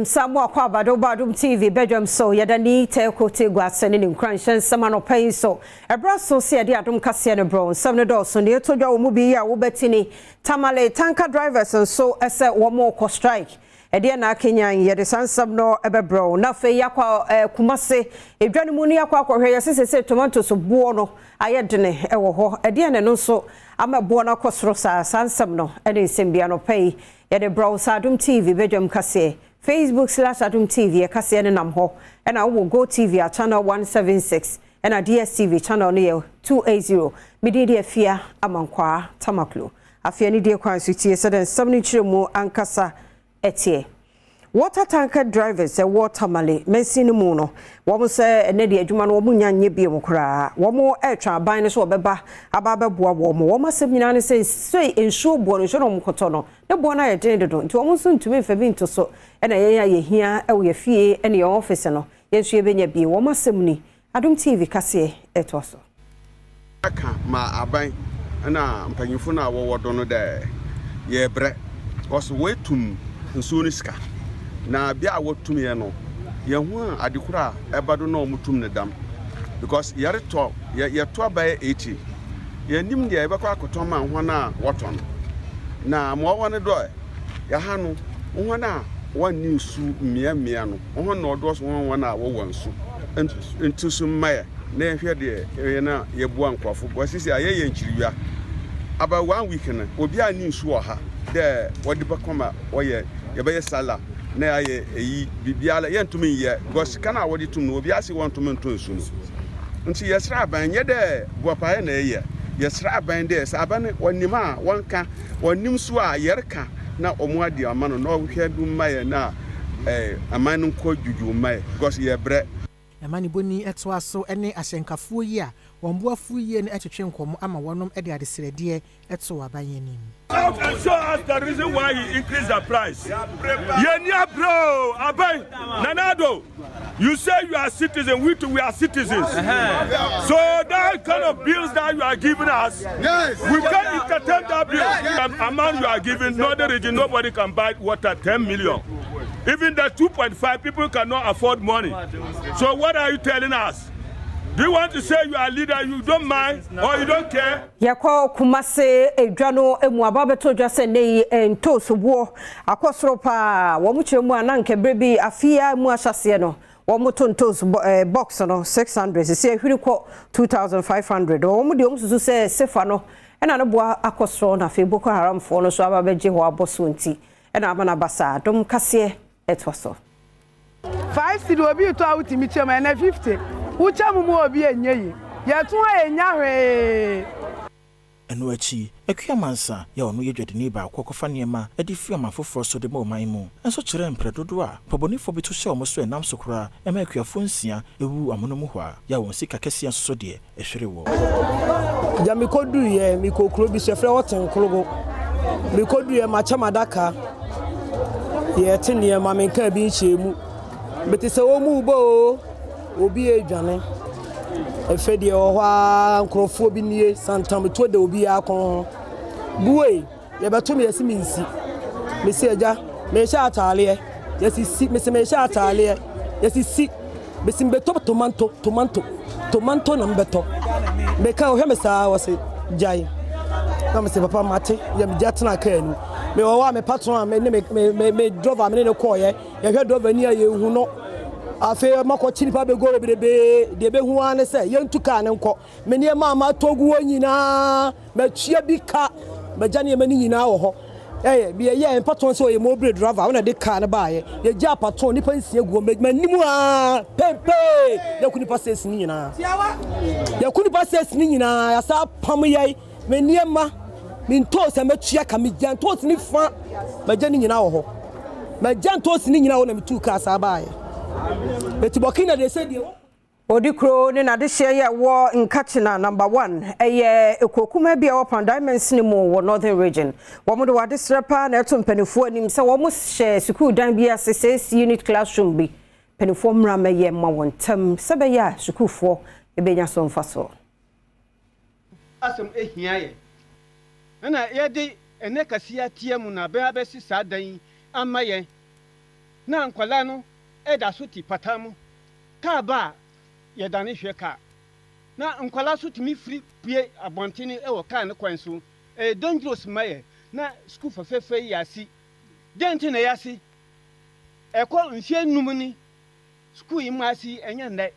Badwam Samuel Kwabado Badwam TV Badwam so yadani te kote gwasene ni Nkanchina samano pay so ebra so se de Adom kase ne bro samne do so ne to dwa wo mu bi ya wo betini tamale tanker drivers so ese wo mo ko strike ede na Kenya yede sansam no ebebro na fe yakwa Kumasi edwane mu ni yakwa akohwe yesese tomato so buo no ayedene ewo ho ede ne no so amabuo na kosoro sa sansam no ene nsembia no pay yede bro Adom TV Badwam kase Facebook/Adom TV kase ne nam ho ena wo Go TV a channel 176 ena DSTV channel no 280 mididi afia amankwa tamaklo afia ni die kwan so tie seden 70 chiremu ankasa etie water tanker drivers water male mensini mu no wo se ene de adwuma no wo nya nye bie mukra wo etwa ban ne so obeba ababeboa wo masem nyina ne se ensuo bo no so no mkoto no ne bo na ye den dodo nti wo so ntumi mfa bi nto so ena ye hia e wo ye fie ene ye office no yensu ye benya bie wo masem ni Adom TV kase eto so aka ma aban na mpanyimfo na wo wodo no de ye bre was wetum nsuo ni sika na bia wotum ye no ye ho adekura ebado na omutum ne dam because ye reto ye to abaye 80 ye nim de ebekọ akoton ma ho na woton na mo wone do ya ha no ho na wani nsu mmia no ho na odo so ho na wo wansu ntusu mmaye na ehwe de ye na ye bua nkwafo bo sisi aye ye nchiriwia aba 1 week na obi ani nsu oha de wodi bakoma oye ye be sala na aye eyi bibiala ye ntumi ye because kana wodi tum no obi ase won tum ntonsu no nti yesra aban ye de boapae na ye yesra aban de sa aban wonima wonka wonim su a yerka na omo adi amano na ohwe du maye na aman nko juju maye because ye bre Emani boni etwa so ene ahyenkafuo yi a wonboafuo yi ne etwetwe nkomo ama wonom ede adesrede etwa abanyenim. Show us the reason why he increased the price. Yenya bro, abai, Nanado, you say you are citizens, we are citizens. So that kind of bills that you are giving us, we can't entertain that bill. The amount you are giving, no the region, nobody can buy water 10 million. Even the 2.5 people cannot afford money. So what are you telling us? Do you want to say you are a leader, you don't mind, or you don't care? Yako Kumasi edwano emu ababeto dwase nei entoso wo akosoro pa wo mu chemu ananke brebi afia mu ahyase no wo mu tontos box no 600 se ehwiri ko 2500 wo mu de wo susu se sefa no ena no boa akosoro na fe Boko Haram fo no so ababeje ho aboso nti ena amana basa dom kase etwaso 5 cedi obi to awutimi chema na 50 ucha mumu obi enyeyi yetu enya hwe eno achi akua mansa ya ono yedwade ne ba akokofa niema edi fi amafoforo so de ma oman mu enso kire mpredodo a pobonifo bi to hye omo so enam sokora ema akuafo nsia ewu amonomu ho a ya won sika kese so de ehwere wo ja mikodu ye mikokro bi sefre woten krogo mikodu ye machamadaka ye tene ma menka bi nchemu betise wo mu bo obi edwane efede ohwa nkrofo bi nie santam to de obi akon buwe ye beto me yesi minsi mesi eja me sha atale yesi si mesi me sha atale yesi si mesi beto tomato na mbeto me ka ohwe me sa wose jai na mesi papa mate ya me jatna ka anu me wa me patron me driver me ne ko ye hwe driver ni aye hu no afi mako chilipa be go be de be hu ane se yentuka ne nko me ne ma togu onyina ma tua bi ka ma jane ma ni nyina wo ho bi ye patron so ye mo bre driver wona de ka ne baaye ye ja patron ni pansie guo ma nimu a pempe ya kuni passes ni nyina ya sa pam ye me ne ma min to se ma tua ka me jan to ni fa ma jane nyina wo ho ma jan to ni nyina wo na me tu ka sa baaye Betibokina de said you Odikro ni na de share ya wo Nkanchina number 1 eye ekokuma bia wo pan diamonds ni mu wo northern region wo mo de wade srepa na eto mpanifo anim se wo mo share school dan bia 6 unit classroom bi panifo mra meye ma wontam se be ya school fo e benya so mfaso asem ehia ye na ye de ene kasia tiemu na be abesi sadan amaye na nkwala no eda so ti patamu ka ba ye dane hwe ka na nkwala so timi free pie abontini e wo ka ne kwan so dangerous maye na school fafefe yasi denti na yasi ekọ nhie num ni school yi masi enya ndai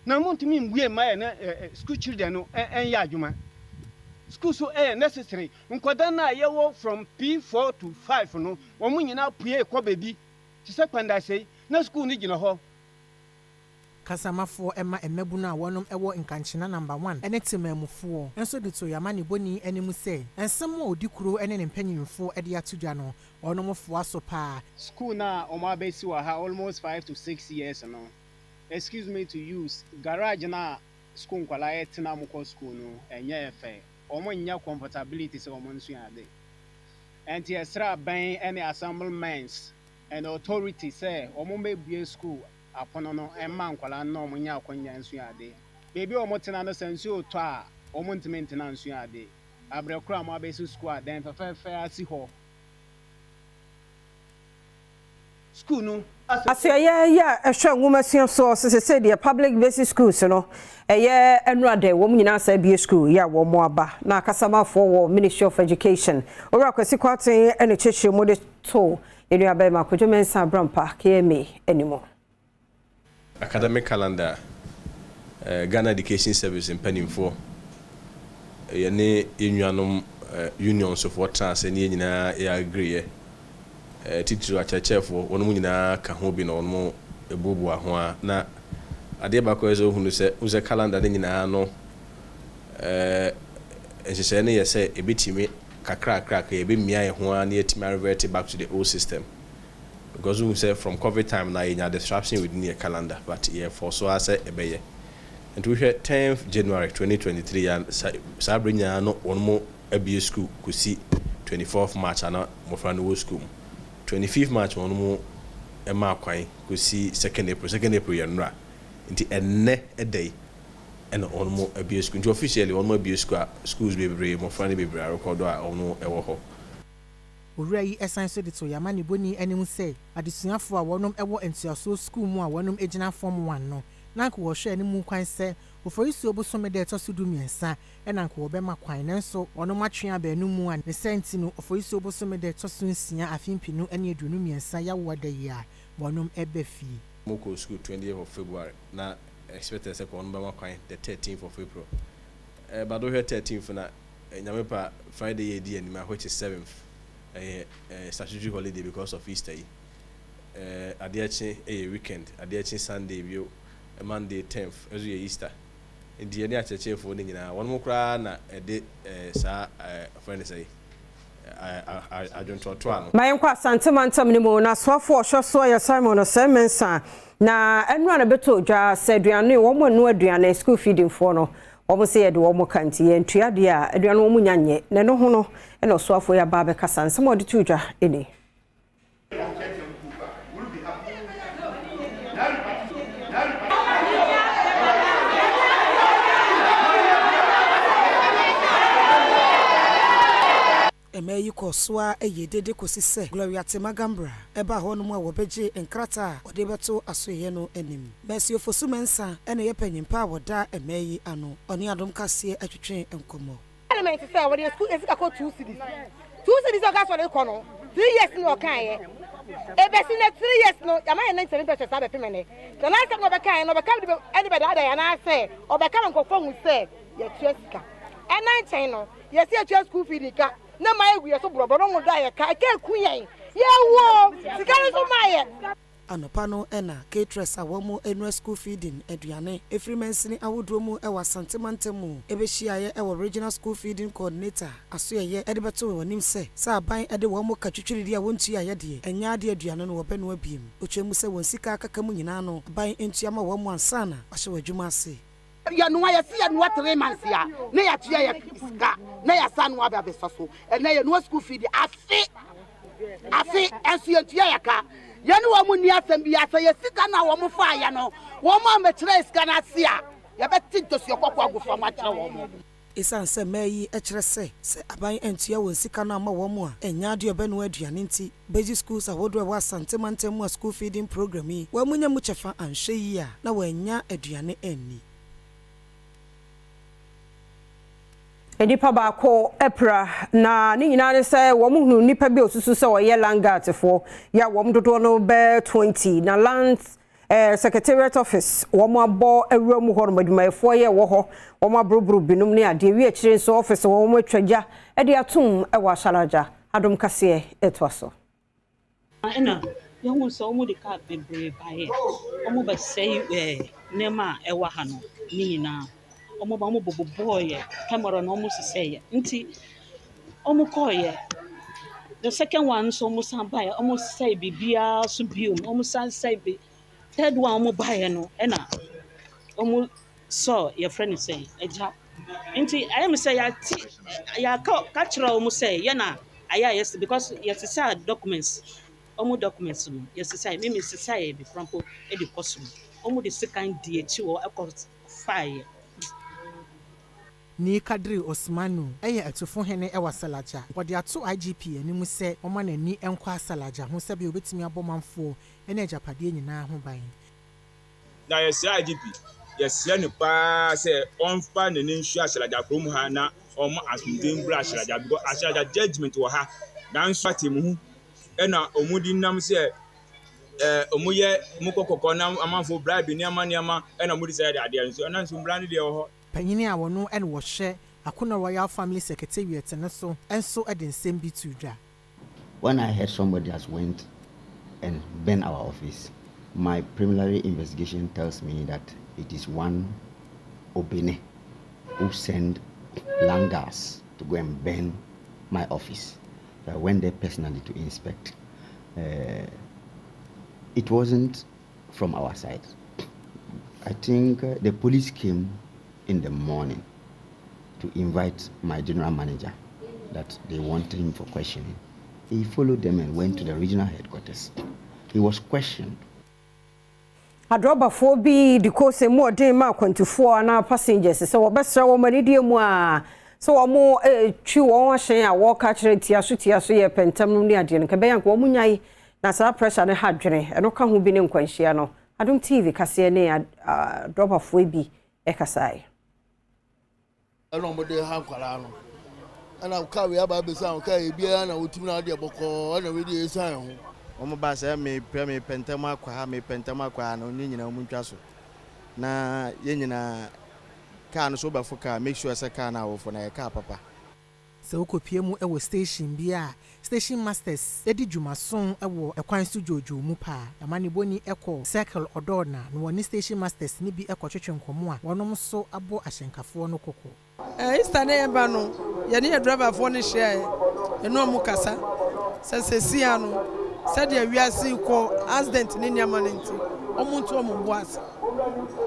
na montimi mbue maye na school children no enya adwuma school so necessary nkoda na yewo from P4 to 5 no omu nyina pue ko bebi ti se kwanda sei na school ni gina ho kasamafo ema emebu na wonom ewo Nkanchina number 1 ene temamufo enso de to yamani boni enemu se ensem o dikuro ene ne mpanyimfo ede atudwa no onomfo aso pa school na oma besi wa ha almost 5 to 6 years no excuse me to use garage na school nkwala etina mko school no enye efe omo nya comfortability se omo nsu ade enti esra ban ene assemblements and authority say omo mebie school apono no emma nkwala no omo nya akonya nsu ade bebi omo tena no sensu oto a omo ntimenti nsu ade abrekura mo abesi school den fefe asi ho school no asia ya ehwe nwomasuo so se the public basic schools no eye enrade wo nyina sa bie school ya wo mo aba na akasamafo wo Ministry of Education ora kwasi kwaten ene chechire mo de to enu abai makojo mensa brampa KMA anymore academic calendar Ghana Education Service in Penimfo yene enuanom unions of what trans ene nyina ya agree titiri achachefo wono nyina ka ho bi na wono ebubu ho na ade ba ko ezo hunu se uze calendar nyina no ehye ne yese ebitimi kakra ka ebemia ye ho na yetimi revert back to the old system because we say from COVID time na nya disruption within the calendar but yeah for so as ebeye and we had 10th January 2023 and sabrinya no wono abie school kusi 24th March ana mofra no school 25th March wono mo ema kwan kusi 2nd April yanra nti enne edey ena wono mo abie school nti officially wono mo abie school schools bebre mofra ne bebre record a wono ewo ho Ori essence de to yamani boni enimu say adesuafo a wonom ewo entuaso school mu a wonom ejina form 1 no nanko wo hwe enimu kwan se oforisu obosome de to so dumiensa enanko wo bema kwan nenso wonom atwea ba enu a ne senti no oforisu obosome de to so nsia afimpinu ene adunu miensa ya woda yi a wonom ebe fi moko school 20th of February na expected se wonom bema kwan the 13th of April bado here 13th na nyamepa Friday ye di anima which is 7th statutory holiday because of Easter. Adiachi a weekend, Adiachi Sunday view, a Monday 10th, as we Easter. In the end, I for one more cry na a day, sir, friend say. I don't talk to one. My uncle Santa Mantamino, na swafo so ya Simon or Semensa. Na and run a bit of jar said, we are new woman, no Adriana school feeding for no. Almost say Adom Kanti and Triadia, Adrian Womunyanye, Nano Hono, and also for your Baba Cassan, some of the tuja any. Emeyi koswa eyedede kosise Gloria Temagambra eba hono mu a wobeje enkrata ode beto asoye no enim Messi ofosumensa ene yepanyimpa woda emeyi ano oni Adom kase atwetwe enkomo element say we dey school esika ko 2 cities oga so le kono 3 years no kan ye ebesi na 3 years no yama 97% sabe pemene the last time we kan no be kan anybody ada ya na say obeka nkofo hu say ye tuesika e 19 no ye say tue school feeding ka na my we so brobo no da ye ka kuyen ye wo sikari so maye anopa no ena caterers a womo enu school feeding aduane efrimensini awodo mu e wasantemantem ebehia ye e regional school feeding coordinator aso ye e de beto wonim se sa ban e de womo katwitwiridi a wontu aye de enya de aduane no wobenu abiem otwemu se wonsika akaka mu nyina no ban entu ama womo ansana ahye wadwuma ase ya no ya si ya no 3 months ya na ya tua ya iska na ya sanu aba besoso na ya no school feeding afi ensu ya tua ya ka yani wo mu ni asem bi asa ye sika na wo mu fa ya no wo mu amekire iska na sia ya betinto si okokwa agufo ma kire wo mu esan se meyi echere se aban entua won sika na ma wo mu a enya de obenu aduane nti basic schools awodo wa Asante mantemu school feeding program yi wa munya mu chefa anhwe yi a na wanya aduane enni Nipa baako epra na ni nyina ne se wo mu hunu nipa bi osusu se wo ye langatefo ya wo mdodo no be 20 na land secretariat office wo mo abo awura mu ho no madwumayefo ye wo ho wo mo abrobro binum ne ade wi akire so office wo mo atwaja e de atum e wa ashalaja adom kase etwaso ena yehu so wo mo de ka bebre bae wo mo be sei nema e wa ha no ni nyina omo ba mo boboboye camera no mo siseye nti omo koye the second one so mo san buy omo say bibia so biom omo san say be third one omo buy no na omo so your friend say eja nti I am say ya ka kira omo say ye na aya yes because yes say documents omo documents no yes say me say be frampo e de kosom omo the second die chi wo e fire ni Kadri Osmanu eye atufo hene e wasalaja wode ato IGP animu se oma na ni enkwa asalaja ho se be obetimi abomanfo ene japade nyina ho ban na yes IGP yes ne pa se onfa ne nsu asalaja krom ha na omo asundin bra asalaja because asalaja judgment wo ha dan so atemu hu ena omudi nam se omuye mukokoko na amanfo bribe ni amaniama ena mudi se ade nso na nso bra ne de ho panyini a wono en wo hye Akuna Royal Family Secretariat and so at the same bit. When I heard somebody has went and burned our office, my preliminary investigation tells me that it is one Obene who sent langars to go and burn my office. I went there personally to inspect. It wasn't from our side. I think the police came in the morning to invite my general manager that they wanted him for questioning. He followed them and went to the regional headquarters. He was questioned. Adroba for be the course more day mark 24 na passengers so best woman idiom so more chew on share walk catcher tiasutia so ye pentam ni ade nka beyan ko munyai na sa pressure ne hadwene eno ka ho bi ne nkwanhia no Adom TV kase ne adroba for bi e kasai eno mo de han kwala no ana ka we aba be san ka e bia na otimi na de boko na we de san ho omo ba se me pentam akwa na onye nyina mu ntwa so na ye nyina ka no so ba foka make sure say ka na wo fo na ye ka papa se okopie mu e wo station bia station masters edi dwumason e wo ekwan so jojo mu pa amane boni eko circle odona no woni station masters ni bi eko twetwe nkomo a wonom so abo ahyenkafo no koko Easter na yeba no ye ne driver fo ne hye eno mu kasa sesia no said ya wiase ko accident ni nyama nti omuntu omu boase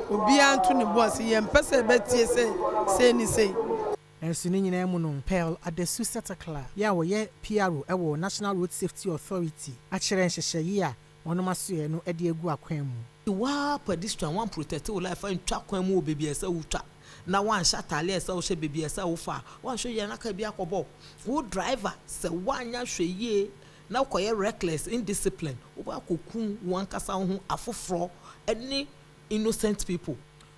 obi antu ni boase ye mpese betie se ni sei ensu ni nyina mu no Pearl Adesu Setakla ya wo ye PRO e wo National Road Safety Authority a kire nhyehyeye a wonom asoe no e de egu akwan mu wa pedestrian one protect your life and twa kwan mu obebi esa wutwa na wan shatale esa wo hye bebi esa wo fa wan hwe ye na ka bi akobo wo driver se wanya hwe ye na koye reckless indiscipline oba kokun wan kasa ho afoforo any innocent people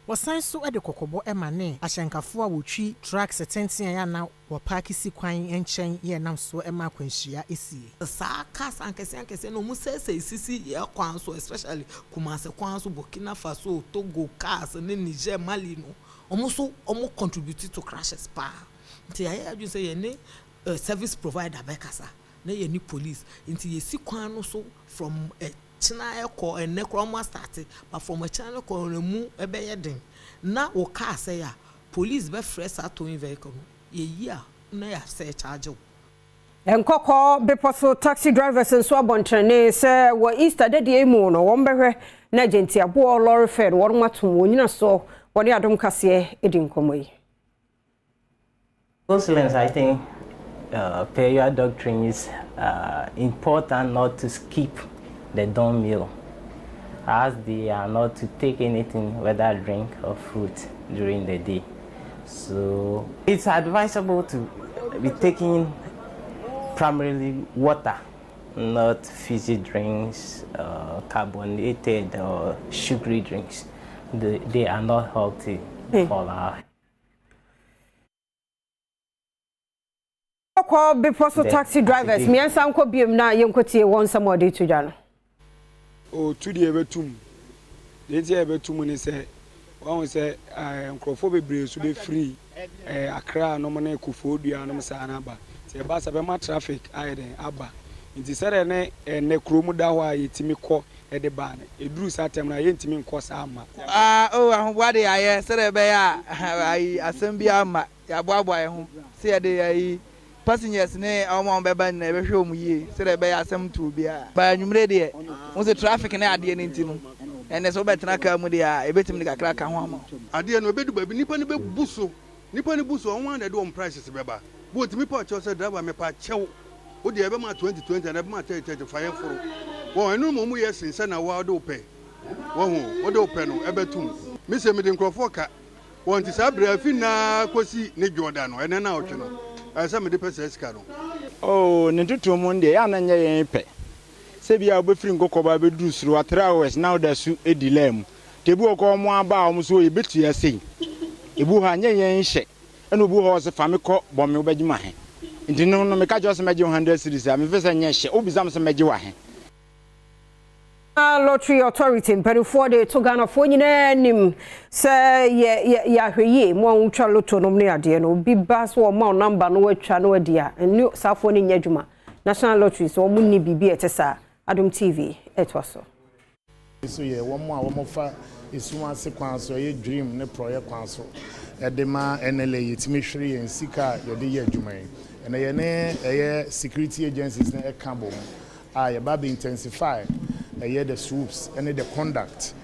wasan so ede kokobo emane ahyenkafo a wotwi trucks tenten ya na wo park si kwan enchen ye nam so ema kwanhia esie sa cars ankese no musese sisi ye kwan so especially Kumasi kwan so Burkina Faso Togo cars ne Niger Mali no omo contribute to crashes pa nti aye adu say ye ne service provider bekasa na ye ni police nti ye si kwan no so from China eko ene kroma start but from China ko mu ebe yeden na wo car say ya police be fresh towing vehicle ye yia na ya say charge Nkawkaw-Bepose taxi drivers nso abontrene se wo Easter de emu no wo mbehwe na agenti abo lorry fare wo matum wonyina so wo de Adom kase edin komoyi. Muslims, I think prayer doctrine is important not to skip the dawn meal, as they are not to take anything, whether drink or fruit, during the day. So it's advisable to be taking primarily water, not fizzy drinks, carbonated or sugary drinks. They are not healthy for our Bepose taxi drivers, me and Sanko Bium na Yonkoti won some more day to Jano. Oh, 2 days betum. They say betum and say, one say, Nkawkaw-Bepose should be free. Accra, no money, Kufodia, no Sanaba. Say, Basabama traffic, I then Abba. It is said, and Nekromudawa, Timiko, at the ban. A Drew Satam, I ain't him course armor. Oh, what I said, I assemble Amma, Yabwa, say, they passengers ne awon beba na be hwe omuye se de be asem to bia ba nwumre de mo se traffic na ade ne ntinu ene so betena ka mu de a ebetim de kakra ka ho ama ade no bedu babi nipa ne be buso nipa ne buso on na de on prices beba but me pa cho se driver me pa chew o de be ma 2020 na be ma 30 fire foro wo enu mo mu yesin se na wa do pe wo hu wo do pe no ebetum me se me de Nkawkaw ka won ti sa bra fi na kosi ne Jordan no ene na otwe no asa me de pesa sika no oh ne tutu mu nde ya na nya yen pe se bia obefiri Nkawkaw ba be duru suru 3 hours now da su edile mu tebu okọ mu aba o mu so e betu ya sei ebu ha nya yen hye ena obu ho se fa me kọ bo me obagima he ndi no me ka jo se meje 100 series a me fesa nya hye obizam se meje wa he Lottery Authority mpanifo de to Ghana fo nyina nim se ya hweye mo antwa lotto no ne ade no bi bas wo ma number no watwa no adia enu safo ne nyadwuma National Lottery so mo ni bibi etesa Adom TV etwaso so ye wo mo a wo mo fa esuma se kwanso ye dream ne proye kwanso edema NLA yetimi hwere ye sika ye de ye adwuma ene ye ne eye security agencies ne ekabo ye ba be intensify the swoops and the conduct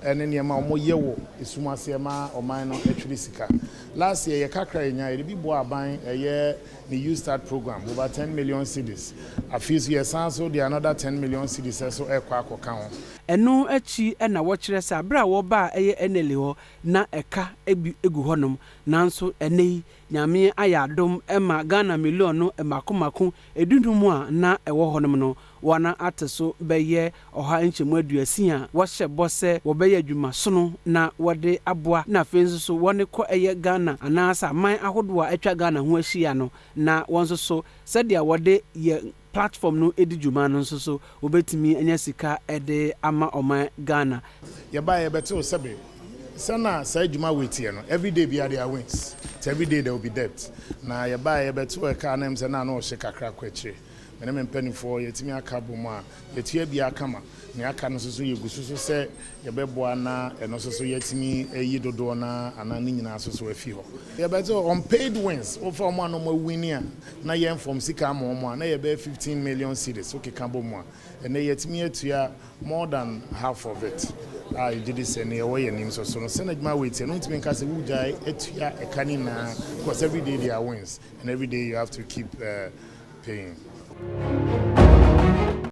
and then yama omo yewo esuma se ma oman no actually sika last year ye kakra nya ye bi bo aban the youth start program over 10 million cedis a few years so the another 10 million cedis so ekwa akoka ho eno achi na wo kire sa bra wo ba enele ho na eka egu honom nanso enei nyame ayadom ema Ghana million no emakomako edundumu a na ewo honom no wana ateso beye oha nchemu aduasi a wo hye bose wo beye adwuma sono na wode aboa na fenso so wone ko Ghana anasa man ahodo a atwa Ghana ho ahia no na wonso so sadia wode ye platform no edijuma no nso so obetimi anya sika ede ama oman Ghana ye ba ye beto sebe sana say juma wetie no every day be there wins every day there will be debt na ye ba ye beto e ka na mse na no hye kakra kwachire mene me mpanifo yetimi akabo mu a yetua bia kama ne aka no so yegusu so se ye beboa na eno so yetimi eyi dodo na ana ni nyina so afi ho ye beto unpaid wins over mo no mo winia na ye from sika mo na ye be 15 million cedis okay kambo mu a ene yetimi atua more than half of it I did this and away and so send my way to not make us a woodjai etua a canina because every day there are wins and every day you have to keep paying.